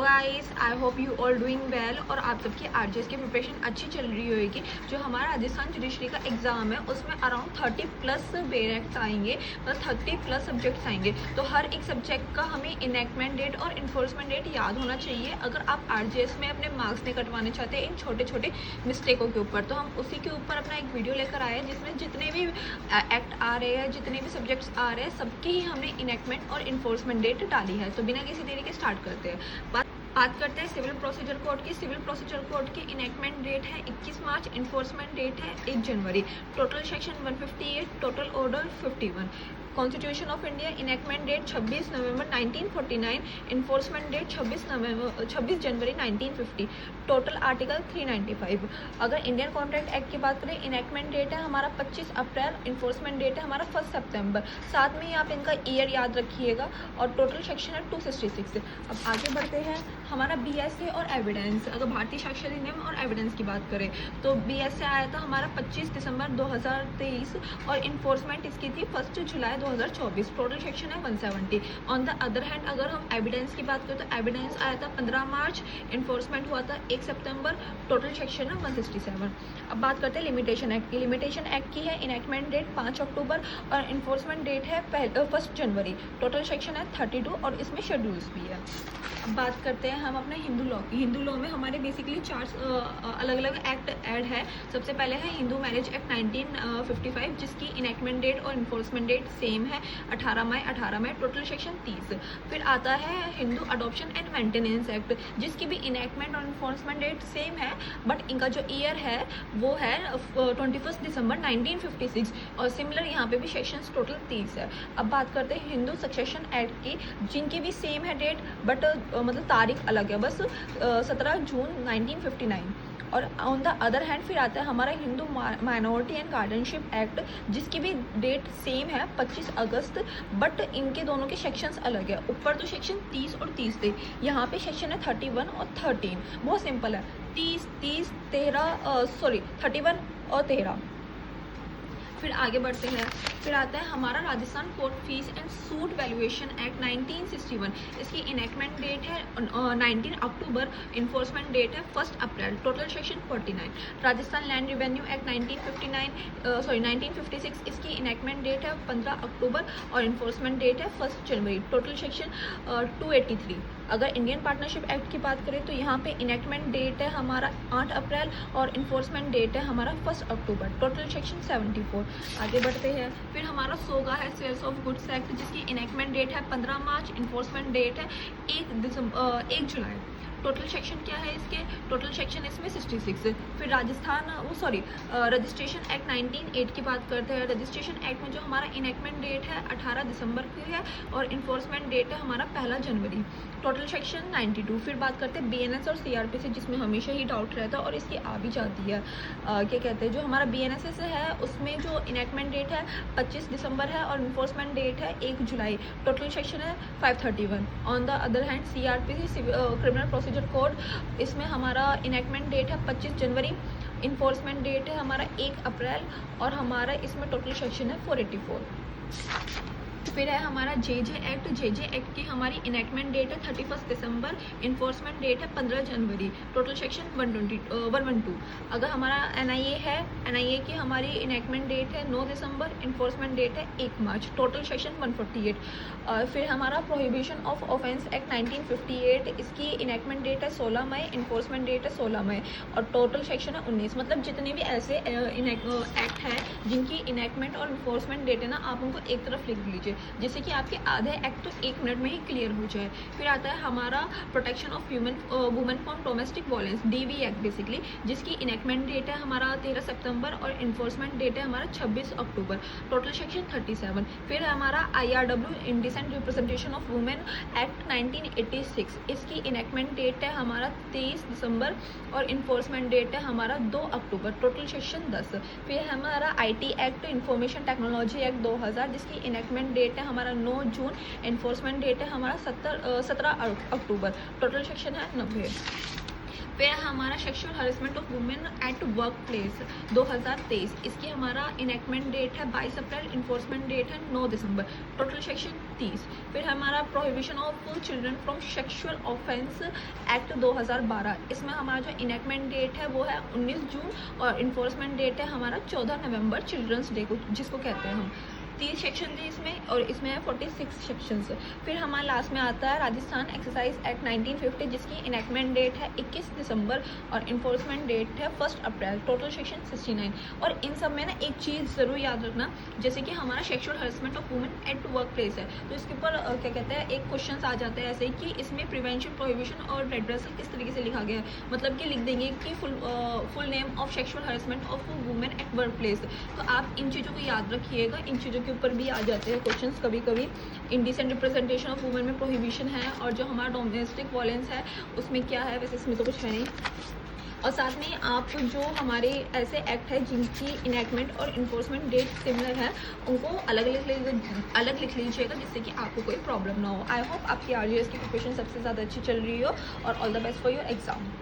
Guys, I hope you all doing well और आप सबकी आरजेएस की प्रिपरेशन अच्छी चल रही होगी। जो हमारा राजस्थान जुडिशरी का एग्जाम है उसमें अराउंड 30+ वेरिएक्ट्स आएंगे, मतलब 30+ सब्जेक्ट्स आएंगे। तो हर एक सब्जेक्ट का हमें इनैक्टमेंट डेट और इन्फोर्समेंट डेट याद होना चाहिए अगर आप आरजेएस में अपने मार्क्स नहीं कटवाने चाहते इन छोटे छोटे मिस्टेकों के ऊपर। तो हम उसी के ऊपर अपना एक वीडियो लेकर आए हैं जिसमें जितने भी एक्ट आ रहे हैं, जितने भी सब्जेक्ट्स आ रहे हैं, सबकी ही हमने इनैक्टमेंट और इन्फोर्समेंट डेट डाली है। तो बिना किसी देरी के स्टार्ट करते हैं। बात करते हैं सिविल प्रोसीजर कोड की। सिविल प्रोसीजर कोड की इनैक्टमेंट डेट है 21 मार्च, इन्फोर्समेंट डेट है 1 जनवरी। Total section 158, total order 51। Constitution of India enactment date 26 नवंबर 1949, इन्फोर्समेंट डेट 26 जनवरी 1950। Total article 395। अगर इंडियन कॉन्ट्रैक्ट एक्ट की बात करें, इनैक्टमेंट डेट है हमारा 25 अप्रैल, इन्फोर्समेंट डेट है हमारा 1 सितंबर। साथ में ही आप इनका ईयर याद रखिएगा। और टोटल सेक्शन है 266। अब आगे बढ़ते हैं। हमारा बीएसए और एविडेंस, अगर भारतीय साक्षर अधिनियम और एविडेंस की बात करें तो बीएसए आया था हमारा 25 दिसंबर 2023 और इन्फोर्समेंट इसकी थी 1 जुलाई 2024। टोटल सेक्शन है 170। ऑन द अदर हैंड अगर हम एविडेंस की बात करें तो एविडेंस आया था 15 मार्च, इन्फोर्समेंट हुआ था 1 सितंबर। टोटल सेक्शन है 167। अब बात करते हैं लिमिटेशन एक्ट की। लिमिटेशन एक्ट की है इनैक्टमेंट डेट 5 अक्टूबर और इन्फोर्समेंट डेट है 1 जनवरी। टोटल सेक्शन है 32 और इसमें शेड्यूल्स भी है। अब बात करते हैं हम अपने हिंदू लॉ की। हिंदू लॉ में हमारे बेसिकली 4 अलग अलग एक्ट ऐड है। सबसे पहले है हिंदू मैरिज एक्ट 1955 जिसकी इनैक्टमेंट डेट और इन्फोर्समेंट डेट सेम है 18 मई। Total section 30। फिर आता है Hindu adoption and maintenance act जिसकी भी इनैक्टमेंट और इन्फोर्समेंट डेट सेम है, बट इनका जो ईयर है वो है 21 दिसंबर 1956 और सिमिलर यहाँ पे भी सेक्शंस टोटल 30 है। अब बात करते हैं हिंदू सक्सेशन एक्ट की, जिनकी भी सेम है डेट बट मतलब तारीख अलग है, बस 17 जून 1959। और ऑन द अदर हैंड फिर आता है हमारा Hindu minority and guardianship act जिसकी भी डेट सेम है 25 अगस्त, बट इनके दोनों के सेक्शंस अलग है। ऊपर तो सेक्शन 30 और 30 थे, यहाँ पे सेक्शन है 31 और 13। बहुत सिंपल है, 31 और 13। फिर आगे बढ़ते हैं। फिर आता है हमारा Rajasthan court fees and suit valuation act 1961। इसकी इनैक्टमेंट डेट है 19 अक्टूबर, इन्फोर्समेंट डेट है 1 अप्रैल। Total section 49। Rajasthan land revenue act 1956। इसकी इनैक्टमेंट डेट है 15 अक्टूबर और इन्फोर्समेंट डेट है 1 जनवरी। Total section 283। अगर इंडियन पार्टनरशिप एक्ट की बात करें तो यहाँ पे इनैक्टमेंट डेट है हमारा 8 अप्रैल और इन्फोर्समेंट डेट है हमारा 1 अक्टूबर। Total section 74। आगे बढ़ते हैं। फिर हमारा सोगा है सेल्स ऑफ गुड्स एक्ट जिसकी इनैक्टमेंट डेट है 15 मार्च, इन्फोर्समेंट डेट है 1 जुलाई। टोटल सेक्शन क्या है इसके? टोटल सेक्शन इसमें 66। फिर रजिस्ट्रेशन एक्ट 1908 की बात करते हैं। रजिस्ट्रेशन एक्ट में जो हमारा इनैक्टमेंट डेट है 18 दिसंबर की है और इन्फोर्समेंट डेट है हमारा 1 जनवरी। Total section 92। फिर बात करते हैं बीएनएस और सीआरपीसी जिसमें हमेशा ही डाउट रहता है और इसकी आ भी जाती है। क्या कहते हैं, जो हमारा बीएनएस है उसमें जो इनैक्टमेंट डेट है 25 दिसंबर है और इन्फोर्समेंट डेट है 1 जुलाई। टोटल सेक्शन है 531। On the other hand CrPC criminal procedure code, इसमें हमारा इनैक्टमेंट डेट है 25 जनवरी, इन्फोर्समेंट डेट है हमारा 1 अप्रैल और हमारा इसमें टोटल सेक्शन है 484। फिर है हमारा जेजे एक्ट। जेजे एक्ट की हमारी इनैक्टमेंट डेट है 31 दिसंबर, इन्फोर्समेंट डेट है 15 जनवरी। Total section 112। अगर हमारा एनआईए है, एनआईए की हमारी इनैक्टमेंट डेट है 9 दिसंबर, इन्फोर्समेंट डेट है 1 मार्च। Total section 148। फिर हमारा प्रोहिबिशन ऑफ ऑफेंस एक्ट 1958, इसकी इनैक्टमेंट डेट है 16 मई, इन्फोर्समेंट डेट है 16 मई और टोटल सेक्शन है 19। मतलब जितने भी ऐसे एक्ट हैं जिनकी इनैक्टमेंट और इन्फोर्समेंट डेट है ना, आप उनको एक तरफ लिख लीजिए जिससे कि आपके आधे एक्ट तो 1 मिनट में ही क्लियर हो जाए। फिर आता है हमारा protection of women from domestic violence, DV act basically, जिसकी इनैक्टमेंट डेट है हमारा 13 सितंबर और इन्फोर्समेंट डेट है हमारा 26 अक्टूबर। Total section 37। फिर हमारा IRW indecent representation of women act 1986, इसकी इनैक्टमेंट डेट है हमारा 23 दिसंबर और इन्फोर्समेंट डेट है हमारा 2 अक्टूबर। Total section 10। फिर हमारा IT act information technology act 2000, जिसकी इनैक्टमेंट डेट है हमारा 9 जून, एनफोर्समेंट डेट है हमारा 17 अक्टूबर। टोटल सेक्शन है 90। फिर हमारा sexual harassment of women at work place 2023, इसकी हमारा इनेक्टमेंट डेट है 22 अप्रैल, इन्फोर्समेंट डेट है 9 दिसंबर, टोटल सेक्शन 30। फिर हमारा prohibition of children from sexual offence act 2012, इसमें हमारा जो इनेक्टमेंट डेट है वो है 19 जून और इन्फोर्समेंट डेट है हमारा 14 नवंबर, चिल्ड्रंस डे को जिसको कहते हैं हम। 30 सेक्शन थे इसमें और इसमें है 46 सेक्शंस। फिर हमारा लास्ट में आता है राजस्थान एक्सरसाइज एक्ट 1950, जिसकी इनेक्टमेंट डेट है 21 दिसंबर और इन्फोर्समेंट डेट है 1 अप्रैल, टोटल सेक्शन 69। और इन सब में ना एक चीज़ ज़रूर याद रखना, जैसे कि हमारा sexual harassment of women at work place है, तो इसके ऊपर क्या कहते हैं एक क्वेश्चन आ जाते हैं ऐसे कि इसमें प्रिवेंशन, प्रोहिबिशन और रेड्रेसल किस तरीके से लिखा गया है, मतलब कि लिख देंगे कि full name of sexual harassment of women at work place. तो आप इन चीज़ों को याद रखिएगा, इन चीज़ों के ऊपर भी आ जाते हैं क्वेश्चंस कभी कभी। इंडिसेंट रिप्रेजेंटेशन ऑफ वुमेन में प्रोहिबिशन है, और जो हमारा डोमेस्टिक वायलेंस है उसमें क्या है, वैसे इसमें तो कुछ है नहीं। और साथ में आप जो हमारे ऐसे एक्ट है जिनकी इनेक्टमेंट और इन्फोर्समेंट डेट सिमिलर है उनको अलग लिख लीजिएगा, जिससे कि आपको कोई प्रॉब्लम ना हो। आई होप आपकी आरजीएस की प्रिपरेशन सबसे ज़्यादा अच्छी चल रही हो, और all the best for your exam.